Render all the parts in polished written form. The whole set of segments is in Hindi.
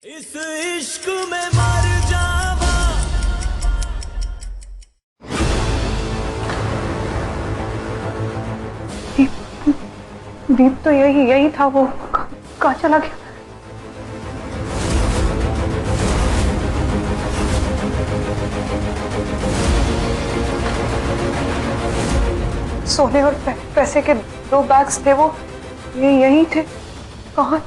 इस इश्क में मर जावा। दीप तो यही था, वो कहाँ चला गया? सोने और पैसे के 2 बैग्स थे, वो यही थे। कहाँ?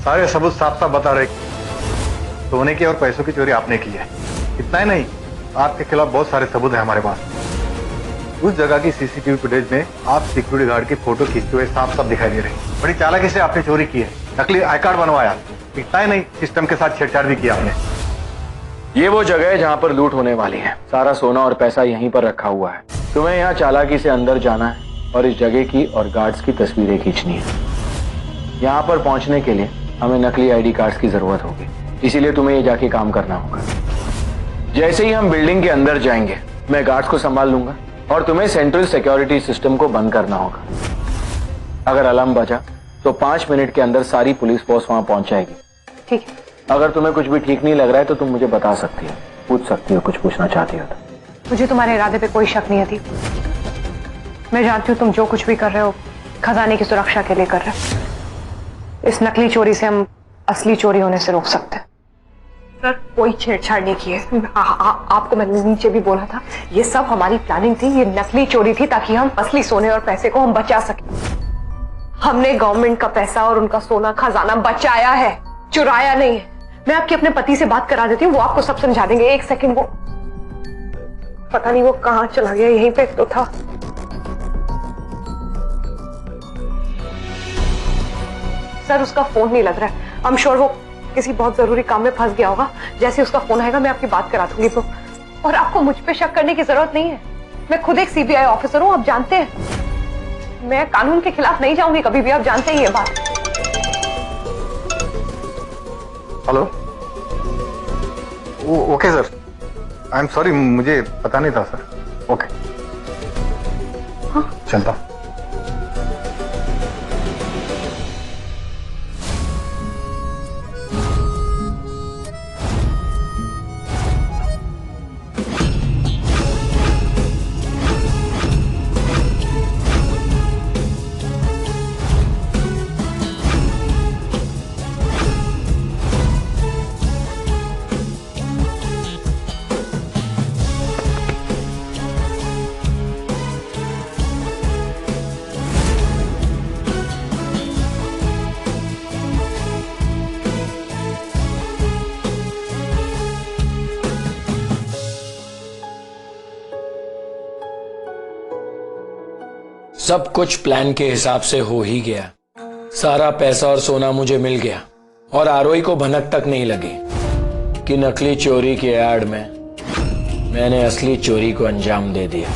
सारे सबूत साफ साफ बता रहे सोने की और पैसों की चोरी आपने की है। इतना ही नहीं, आपके खिलाफ बहुत सारे सबूत हैं हमारे पास। उस जगह की सीसीटीवी फुटेज में आप सिक्योरिटी गार्ड की फोटो खींचते हुए साफ साफ दिखाई दे रही। बड़ी चालाकी से आपने चोरी की है, नकली आई कार्ड बनवाया। इतना ही नहीं, सिस्टम के साथ छेड़छाड़ भी किया आपने। ये वो जगह है जहाँ पर लूट होने वाली है। सारा सोना और पैसा यहीं पर रखा हुआ है। तुम्हें यहाँ चालाकी से अंदर जाना है और इस जगह की और गार्ड्स की तस्वीरें खींचनी है। यहाँ पर पहुंचने के लिए हमें नकली आईडी कार्ड्स की जरूरत होगी, इसीलिए तुम्हें ये जाके काम करना होगा। जैसे ही हम बिल्डिंग के अंदर जाएंगे, मैं गार्ड्स को संभाल लूंगा और तुम्हें सेंट्रल सिक्योरिटी सिस्टम को बंद करना होगा। अगर अलार्म बजा तो 5 मिनट के अंदर सारी पुलिस फोर्स वहां पहुंच जाएगी। ठीक है। अगर तुम्हें कुछ भी ठीक नहीं लग रहा है तो तुम मुझे बता सकती हो, पूछ सकती हो, कुछ पूछना चाहती हो तो। मुझे तुम्हारे इरादे पे कोई शक नहीं है दीप। मैं जानती हूँ तुम जो कुछ भी कर रहे हो खजाने की सुरक्षा के लिए कर रहे हो। इस नकली चोरी से हम असली चोरी होने से रोक सकते हैं। सर, कोई छेड़छाड़ नहीं की है। आपको मैंने नीचे भी बोला था, ये सब हमारी प्लानिंग थी। ये नकली चोरी थी ताकि हम असली सोने और पैसे को हम बचा सकें। हमने गवर्नमेंट का पैसा और उनका सोना खजाना बचाया है, चुराया नहीं है। मैं आपके अपने पति से बात करा देती हूँ, वो आपको सब समझा देंगे। 1 सेकंड, वो पता नहीं वो कहाँ चला गया, यहीं पे तो था। सर, उसका फोन नहीं लग रहा है। आई एम श्योर वो किसी बहुत जरूरी काम में फंस गया होगा। जैसे उसका फोन आएगा मैं आपकी बात करा दूंगी। तो और आपको मुझ पे शक करने की जरूरत नहीं है। मैं खुद एक सीबीआई ऑफिसर हूं, आप जानते हैं। मैं कानून के खिलाफ नहीं जाऊंगी कभी भी, आप जानते ही ये बात। Hello, okay sir, I am sorry, मुझे पता नहीं था सर। ओके, हाँ, चलता हूं। सब कुछ प्लान के हिसाब से हो ही गया। सारा पैसा और सोना मुझे मिल गया और आरोही को भनक तक नहीं लगी कि नकली चोरी के एड में मैंने असली चोरी को अंजाम दे दिया।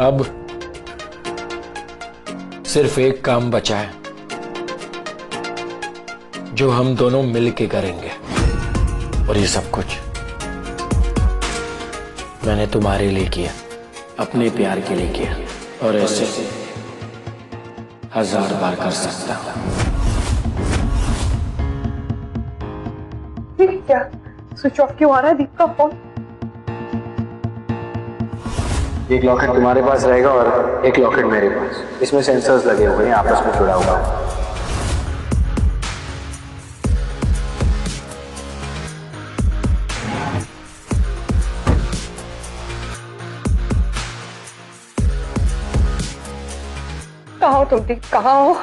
अब सिर्फ एक काम बचा है जो हम दोनों मिलके करेंगे, और ये सब कुछ मैंने तुम्हारे लिए किया, अपने प्यार के लिए किया, और ऐसे 1000 बार कर सकता हूं। क्या स्विच ऑफ क्यों आ रहा है दीप का फोन? एक लॉकेट तुम्हारे पास रहेगा और एक लॉकेट मेरे पास। इसमें सेंसर्स लगे हुए हैं, आपस में जुड़ा हुआ है। कहाँ हो तुम दीप, कहाँ हो?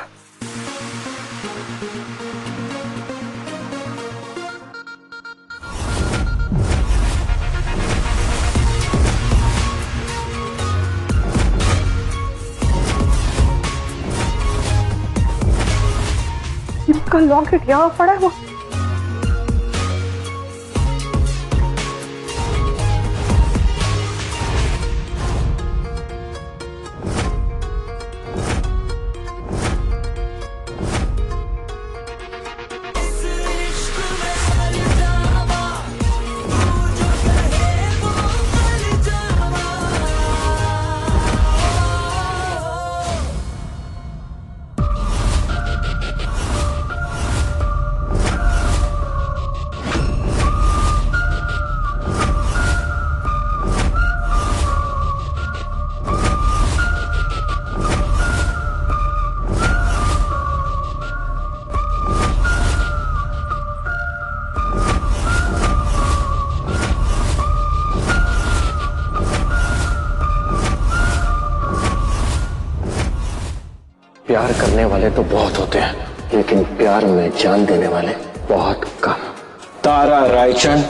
दीप का लॉकेट यहाँ पड़ा है। वो प्यार करने वाले तो बहुत होते हैं, लेकिन प्यार में जान देने वाले बहुत कम। तारा रायचंद,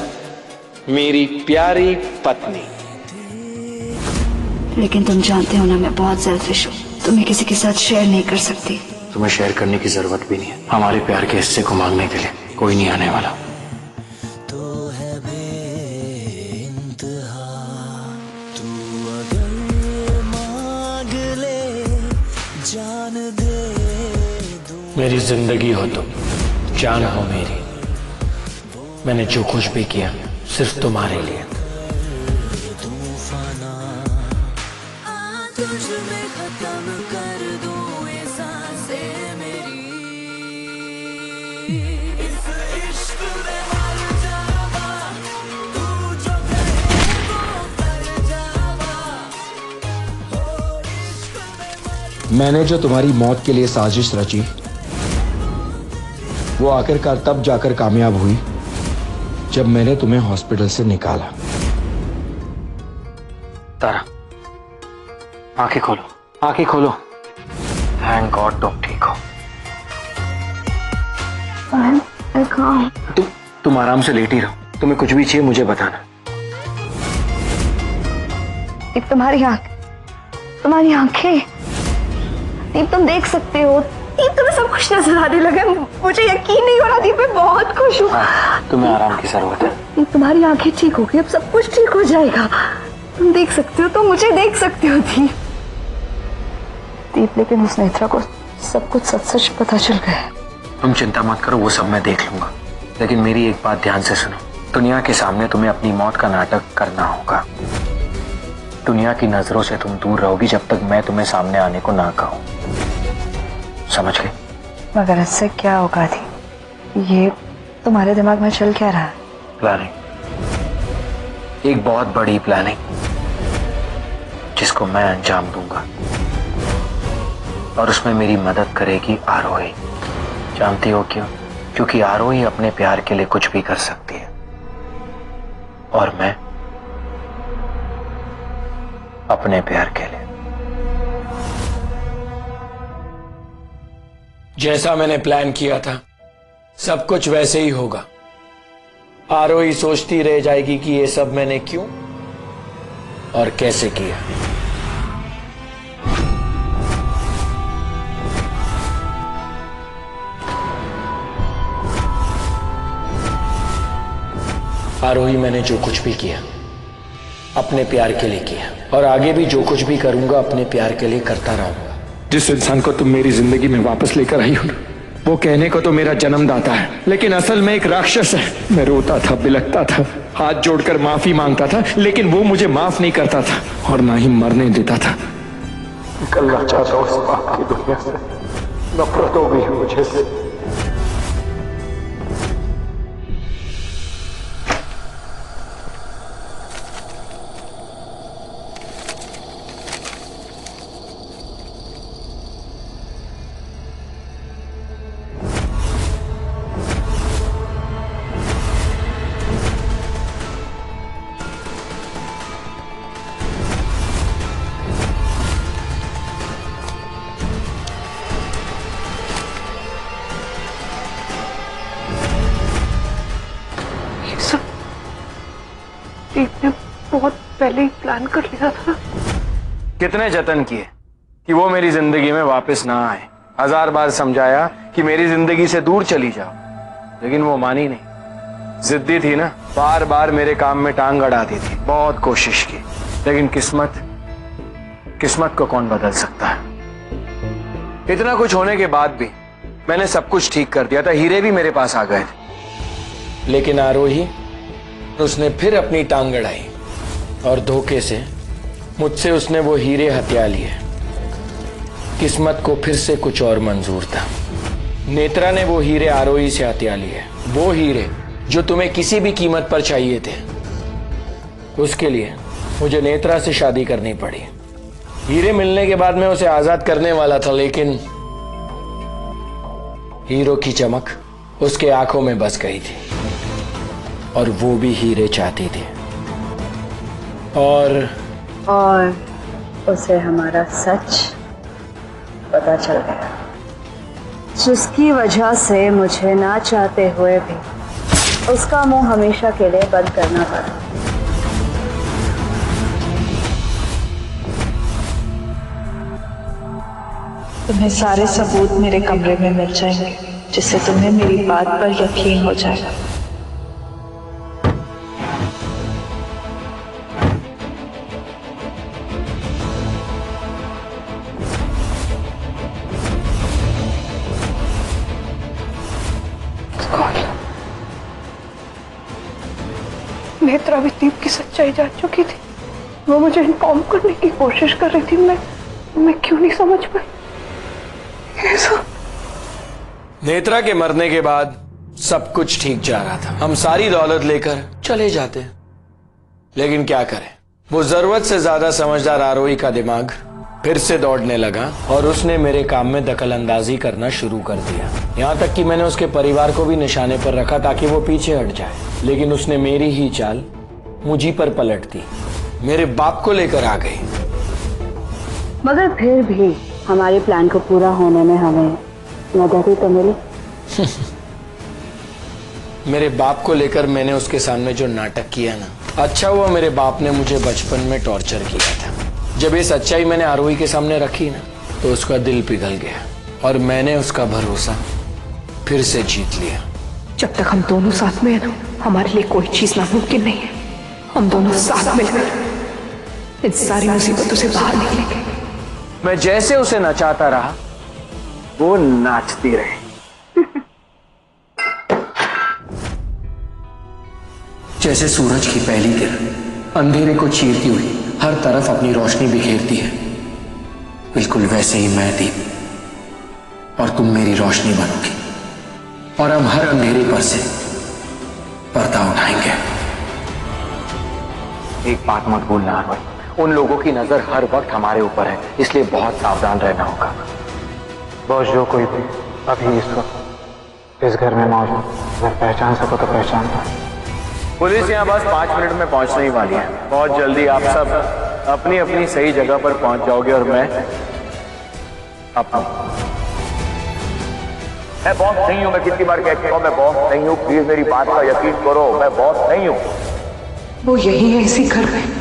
मेरी प्यारी पत्नी। लेकिन तुम जानते हो ना, मैं बहुत सेल्फिश हूँ। तुम्हें किसी के साथ शेयर नहीं कर सकती। तुम्हें शेयर करने की जरूरत भी नहीं है। हमारे प्यार के हिस्से को मांगने के लिए कोई नहीं आने वाला। मेरी जिंदगी हो तुम, जान हो मेरी। मैंने जो कुछ भी किया सिर्फ तुम्हारे लिए। मैंने जो तुम्हारी मौत के लिए साजिश रची, वो आखिरकार तब जाकर कामयाब हुई जब मैंने तुम्हें हॉस्पिटल से निकाला। तारा, आंखें खोलो, आंखें खोलो। थैंक गॉड तुम ठीक हो। तुम आराम से लेटी रहो। तुम्हें कुछ भी चाहिए मुझे बताना। दीप, तुम्हारी आंखें दीप, तुम देख सकते हो। दीप, तुम्हें सब कुछ नजर आने लगा। मुझे यकीन नहीं हो रहा। दीप, मैं बहुत खुश हूँ। तुम्हें आराम की जरूरत है। दीप, तुम्हारी आंखें ठीक होगी, अब सब कुछ ठीक हो जाएगा। तुम देख सकते हो, तुम मुझे देख सकते हो। दीप, लेकिन उस नेत्रा को सब कुछ सच पता चल गया। तुम चिंता मत करो, वो सब मैं देख लूंगा। लेकिन मेरी एक बात ध्यान से सुनो। दुनिया के सामने तुम्हें अपनी मौत का नाटक करना होगा। दुनिया की नजरों से तुम दूर रहोगी जब तक मैं तुम्हें सामने आने को ना कहूं। समझ गई? मगर इससे क्या होगा थी? ये तुम्हारे दिमाग में चल क्या रहा है? प्लानिंग, एक बहुत बड़ी प्लानिंग जिसको मैं अंजाम दूंगा, और उसमें मेरी मदद करेगी आरोही। जानती हो क्यों? क्योंकि आरोही अपने प्यार के लिए कुछ भी कर सकती है, और मैं अपने प्यार के लिए। जैसा मैंने प्लान किया था सब कुछ वैसे ही होगा। आरोही सोचती रह जाएगी कि ये सब मैंने क्यों और कैसे किया। आरोही, मैंने जो कुछ भी किया अपने प्यार के लिए किया, और आगे भी जो कुछ भी करूंगा अपने प्यार के लिए करता रहूंगा। जिस इंसान को तुम मेरी जिंदगी में वापस लेकर आई हो ना, वो कहने को तो मेरा जन्मदाता है, लेकिन असल में एक राक्षस है। मैं रोता था, बिलखता था, हाथ जोड़कर माफी मांगता था, लेकिन वो मुझे माफ नहीं करता था और ना ही मरने देता था। निकलना चाहता हूं इस पाप की दुनिया से। नफरत हो गई मुझे। दीप ने बहुत पहले ही प्लान कर लिया था। कितने जतन किए कि वो मेरी जिंदगी में वापस ना आए। 1000 बार समझाया कि मेरी जिंदगी से दूर चली जाओ, लेकिन वो मानी नहीं। जिद्दी थी ना, बार बार मेरे काम में टांग अड़ाती थी। बहुत कोशिश की, लेकिन किस्मत को कौन बदल सकता है। इतना कुछ होने के बाद भी मैंने सब कुछ ठीक कर दिया था। हीरे भी मेरे पास आ गए थे, लेकिन आरोही, उसने फिर अपनी टांग अड़ाई और धोखे से मुझसे उसने वो हीरे हथिया लिए। किस्मत को फिर से कुछ और मंजूर था। नेत्रा ने वो हीरे आरोही से हथिया लिए, वो हीरे जो तुम्हें किसी भी कीमत पर चाहिए थे। उसके लिए मुझे नेत्रा से शादी करनी पड़ी। हीरे मिलने के बाद मैं उसे आजाद करने वाला था, लेकिन हीरो की चमक उसके आंखों में बस गई थी, और वो भी हीरे चाहती थी। और उसे हमारा सच पता चल गया। जिसकी वजह से मुझे ना चाहते हुए भी उसका मुंह हमेशा के लिए बंद करना पड़ा। तुम्हें सारे सबूत मेरे कमरे में मिल जाएंगे, जिससे तुम्हें मेरी बात पर यकीन हो जाएगा। नेत्रा भी दीप की सच्चाई जान चुकी थी। वो मुझे इन्फॉर्म करने की कोशिश कर रही थी। मैं क्यों नहीं समझ पाई ऐसा। नेत्रा के मरने के बाद सब कुछ ठीक जा रहा था। हम सारी दौलत लेकर चले जाते, लेकिन क्या करें, वो जरूरत से ज्यादा समझदार आरोही का दिमाग फिर से दौड़ने लगा और उसने मेरे काम में दखल अंदाजी करना शुरू कर दिया। यहाँ तक कि मैंने उसके परिवार को भी निशाने पर रखा ताकि वो पीछे हट जाए, लेकिन उसने मेरी ही चाल मुझी पर पलट दी। मेरे बाप को लेकर आ गई। मगर फिर भी हमारे प्लान को पूरा होने में हमें मदद ही तो मिली। मेरे बाप को लेकर मैंने उसके सामने जो नाटक किया ना, अच्छा हुआ मेरे बाप ने मुझे बचपन में टॉर्चर किया था। जब ये सच्चाई मैंने आरोही के सामने रखी ना, तो उसका दिल पिघल गया और मैंने उसका भरोसा फिर से जीत लिया। जब तक हम दोनों साथ में हैं ना, हमारे लिए कोई चीज नामुमकिन नहीं है। हम दोनों साथ मिलकर इन सारी मुसीबतों से बाहर निकलेंगे। मैं जैसे उसे नचाता रहा, वो नाचती रही। जैसे सूरज की पहली किरण अंधेरे को चीरती हुई हर तरफ अपनी रोशनी बिखेरती है, बिल्कुल वैसे ही मैं दीप और तुम मेरी रोशनी बनोगी और हम हर अंधेरे पर से पर्दा उठाएंगे। एक बात मत भूलना आरोही, उन लोगों की नजर हर वक्त हमारे ऊपर है, इसलिए बहुत सावधान रहना होगा। बॉस, जो कोई भी अभी इस वक्त इस घर में मौजूद, अगर पहचान सको तो पहचान लो। पुलिस यहाँ बस 5 मिनट में पहुंचने ही वाली है। बहुत जल्दी आप सब अपनी अपनी सही जगह पर पहुंच जाओगे और मैं बॉस नहीं हूं। मैं कितनी बार कह चुका हूं, मैं बॉस नहीं हूं। प्लीज मेरी बात का यकीन करो, मैं बॉस नहीं हूं। वो यही है, इसी घर में।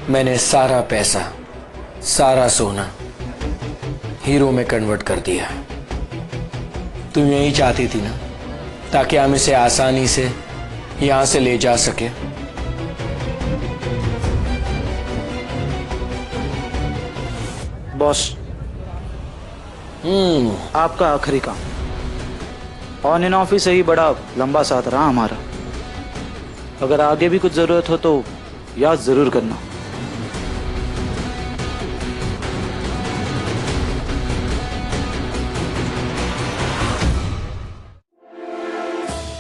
मैंने सारा पैसा, सारा सोना हीरो में कन्वर्ट कर दिया। तुम यही चाहती थी ना, ताकि हम इसे आसानी से यहां से ले जा सके। बॉस, आपका आखिरी काम। ऑन एंड ऑफ ही सही, बड़ा लंबा साथ रहा हमारा। अगर आगे भी कुछ जरूरत हो तो याद जरूर करना।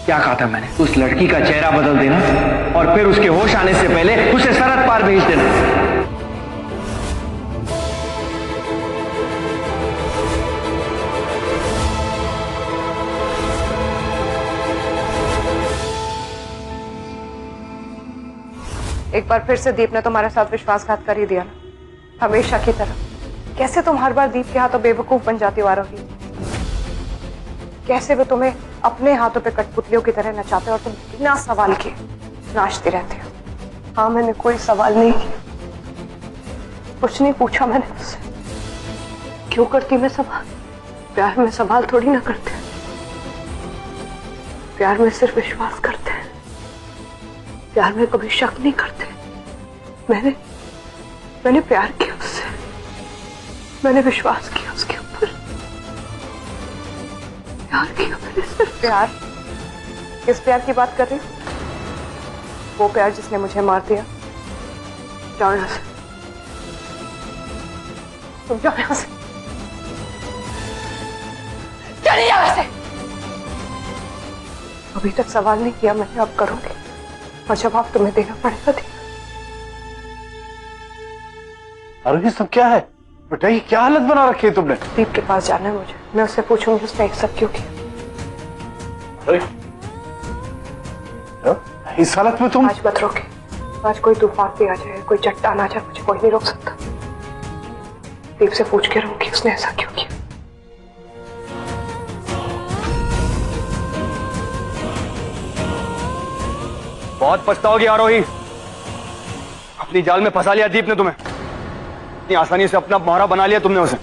क्या कहा था मैंने? उस लड़की का चेहरा बदल देना और फिर उसके होश आने से पहले उसे सरहद पार भेज देना। एक बार फिर से दीप ने तुम्हारे साथ विश्वासघात कर ही दिया ना, हमेशा की तरह। कैसे तुम हर बार दीप के हाथों बेवकूफ बन जाती हो आरोही? कैसे वो तुम्हें अपने हाथों पे कठपुतलियों की तरह नचाते और तुम बिना सवाल किए नाचती रहती हो? हाँ, मैंने कोई सवाल नहीं किया, कुछ नहीं पूछा मैंने उससे। क्यों करती मैं सवाल? प्यार में सवाल थोड़ी ना करते, प्यार में सिर्फ विश्वास करते हैं, प्यार में कभी शक नहीं करते। मैंने प्यार किया उससे, मैंने विश्वास किया उसके ऊपर, प्यार किया मैंने सिर्फ। प्यार? किस प्यार की बात कर रही हो? वो प्यार जिसने मुझे मार दिया, जाओ यहाँ से, तुम जाओ यहाँ से, चलिए यहाँ से। अभी तक सवाल नहीं किया मैंने, अब करूंगी और जवाब तुम्हें देना पड़ेगा। अरे ये सब क्या है? बेटा ये क्या हालत बना रखी है तुमने? दीप के पास जाना है मुझे, मैं उससे पूछूंगी उसने एक सब क्यों किया। अरे इस हालत में तुम? आज मत रोके, आज कोई तूफान भी आ जाए, कोई चट्टान आ जाए, मुझे कोई नहीं रोक सकता। दीप से पूछ के रहूंगी उसने ऐसा क्यों किया। बहुत पछताओगी आरोही, अपनी जाल में फंसा लिया दीप ने तुम्हें, इतनी आसानी से अपना मोहरा बना लिया तुमने उसे।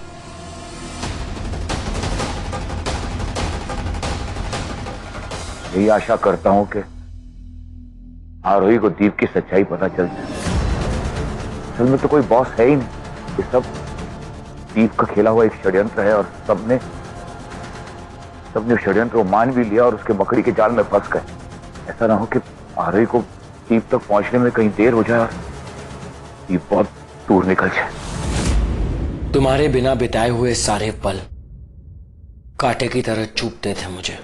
यही आशा करता हूं कि आरोही को दीप की सच्चाई पता चल जाए। असल में तो कोई बॉस है ही नहीं, ये सब दीप का खेला हुआ एक षड्यंत्र है और सबने उस षड्यंत्र को मान भी लिया और उसके मकड़ी के जाल में फंस गए। ऐसा ना हो कि आरोही को दीप तक पहुंचने में कहीं देर हो जाए और दीप बहुत दूर निकल जाए। तुम्हारे बिना बिताए हुए सारे पल कांटे की तरह चुभते थे मुझे।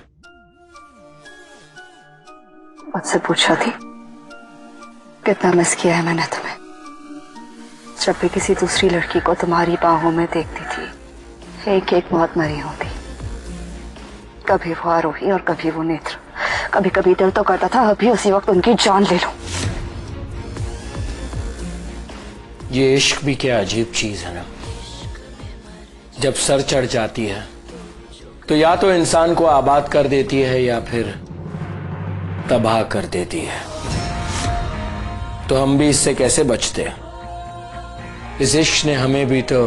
मुझसे पूछा थी कितना मिस किया है मैंने तुम्हें। जब भी किसी दूसरी लड़की को तुम्हारी बाहों में देखती थी, एक एक मौत मरी होती, कभी वो आरोही और कभी वो नेत्र। कभी कभी दिल तो करता था अभी उसी वक्त उनकी जान ले लूं। ये इश्क भी क्या अजीब चीज है ना, जब सर चढ़ जाती है तो या तो इंसान को आबाद कर देती है या फिर तबाह कर देती है। तो हम भी इससे कैसे बचते हैं? इस इश्क ने हमें भी तो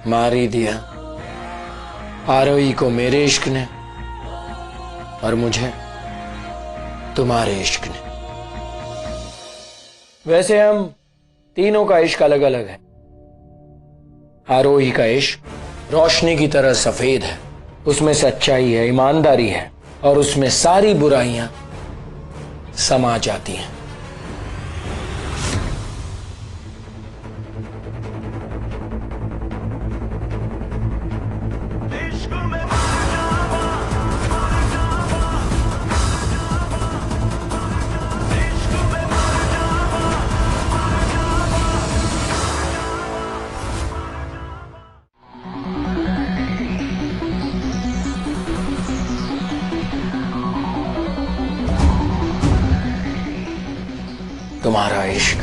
मार ही दिया। आरोही को मेरे इश्क ने और मुझे तुम्हारे इश्क ने। वैसे हम तीनों का इश्क अलग अलग है। आरोही का इश्क रोशनी की तरह सफेद है, उसमें सच्चाई है, ईमानदारी है और उसमें सारी बुराइयां समा जाती हैं। तुम्हारा इश्क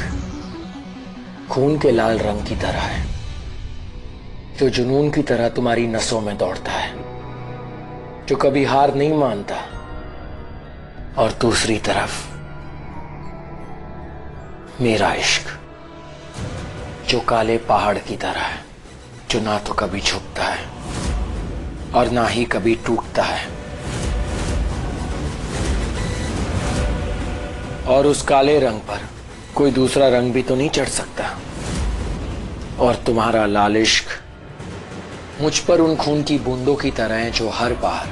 खून के लाल रंग की तरह है, जो जुनून की तरह तुम्हारी नसों में दौड़ता है, जो कभी हार नहीं मानता। और दूसरी तरफ मेरा इश्क, जो काले पहाड़ की तरह है, जो ना तो कभी झुकता है और ना ही कभी टूटता है। और उस काले रंग पर कोई दूसरा रंग भी तो नहीं चढ़ सकता। और तुम्हारा लाल इश्क मुझ पर उन खून की बूंदों की तरह है जो हर बार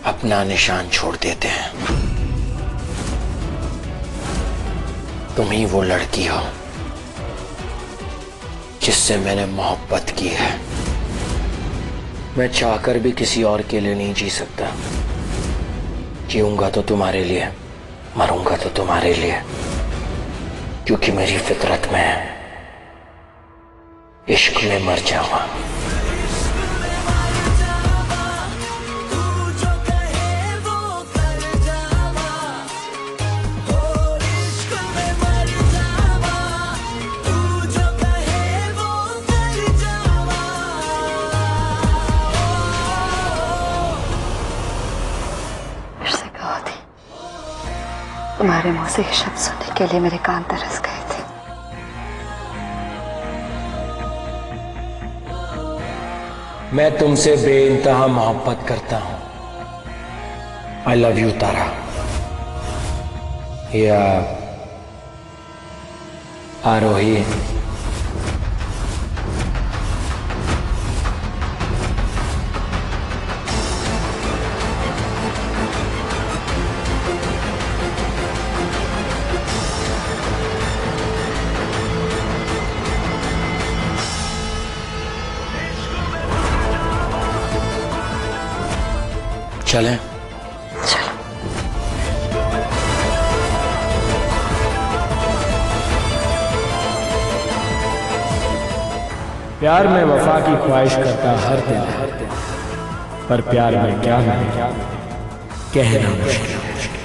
अपना निशान छोड़ देते हैं। तुम ही वो लड़की हो जिससे मैंने मोहब्बत की है। मैं चाहकर भी किसी और के लिए नहीं जी सकता। जीऊंगा तो तुम्हारे लिए, मरूंगा तो तुम्हारे लिए, क्योंकि मेरी फितरत में है इश्क में मर जाऊंगा। तुम्हारे मुंह से ये शब्द सुनने के लिए मेरे कान तरस गए थे। मैं तुमसे बेइंतहा मोहब्बत करता हूं। आई लव यू तारा, या आरोही। चलें? चलो। प्यार में वफा की ख्वाहिश करता हर दिल, पर प्यार में क्या कहना मुश्किल।